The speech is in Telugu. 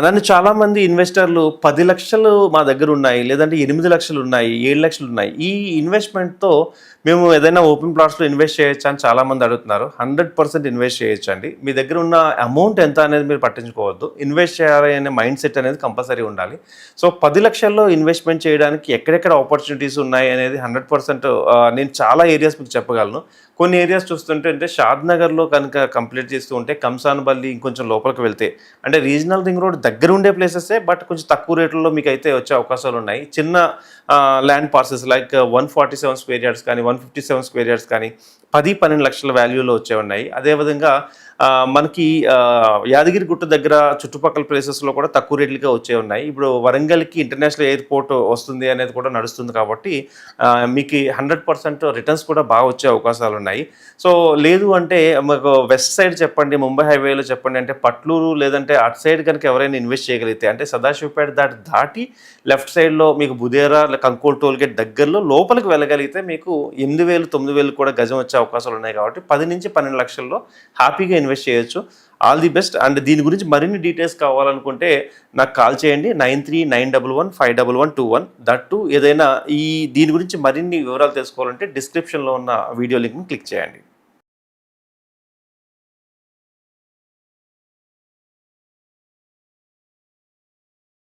నన్ను చాలామంది ఇన్వెస్టర్లు 10,00,000 మా దగ్గరున్నాయి, లేదంటే 8,00,000 ఉన్నాయి, 7,00,000 ఉన్నాయి. ఈ ఇన్వెస్ట్‌మెంట్‌తో మేము ఏదైనా ఓపెన్ ప్లాట్స్‌లో ఇన్వెస్ట్ చేయొచ్చా అని చాలామంది అడుగుతున్నారు. 100% ఇన్వెస్ట్ చేయొచ్చండి. మీ దగ్గర ఉన్న అమౌంట్ ఎంత అనేది మీరు పట్టించుకోవద్దు. ఇన్వెస్ట్ చేయాలి అనే మైండ్ సెట్ అనేది కంపల్సరీ ఉండాలి. సో 10,00,000లో ఇన్వెస్ట్‌మెంట్ చేయడానికి ఎక్కడెక్కడ ఆపర్చునిటీస్ ఉన్నాయి అనేది 100% నేను చాలా ఏరియాస్ మీకు చెప్పగలను. కొన్ని ఏరియాస్ చూస్తుంటే అంటే షాద్‌నగర్‌లో కనుక కంప్లీట్ చేస్తూ ఉంటే కంసానబల్లి ఇంకొంచెం లోపలికి వెళ్తే అంటే రీజనల్ రింగ్ రోడ్ దగ్గర ఉండే ప్లేసెసే, బట్ కొంచెం తక్కువ రేట్లలో మీకు అయితే వచ్చే అవకాశాలు ఉన్నాయి. చిన్న ల్యాండ్ పార్సెస్ లైక్ 147 స్క్వేర్ యార్డ్స్ కానీ, 157 స్క్వేర్ యార్డ్స్ కానీ 10-12 లక్షల వాల్యూలో వచ్చే ఉన్నాయి. అదేవిధంగా మనకి యాదగిరిగుట్ట దగ్గర చుట్టుపక్కల ప్లేసెస్లో కూడా తక్కువ రేట్లకే వచ్చే ఉన్నాయి. ఇప్పుడు వరంగల్కి ఇంటర్నేషనల్ ఎయిర్పోర్ట్ వస్తుంది అనేది కూడా నడుస్తుంది కాబట్టి మీకు 100% రిటర్న్స్ కూడా బాగా వచ్చే అవకాశాలు ఉన్నాయి. సో లేదు అంటే మాకు వెస్ట్ సైడ్ చెప్పండి, ముంబై హైవేలో చెప్పండి అంటే పట్లూరు లేదంటే అటు సైడ్ కనుక ఎవరైనా ఇన్వెస్ట్ చేయగలిగితే అంటే సదాశివపేట దాటి లెఫ్ట్ సైడ్లో మీకు బుదేరా కంకోల్ టోల్గేట్ దగ్గరలో లోపలికి వెళ్ళగలిగితే మీకు 8,000 9,000 కూడా గజం వచ్చే అవకాశాలు ఉన్నాయి. కాబట్టి 10-12 లక్షల్లో హ్యాపీగా ఇన్వెస్ట్ చేయొచ్చు. All the best. అండ్ దీని గురించి మరిన్ని డీటెయిల్స్ కావాలనుకుంటే నాకు కాల్ చేయండి 9391151121. దట్టు ఏదైనా దీని గురించి మరిన్ని వివరాలు తెలుసుకోవాలంటే డిస్క్రిప్షన్లో ఉన్న వీడియో లింక్ని క్లిక్ చేయండి.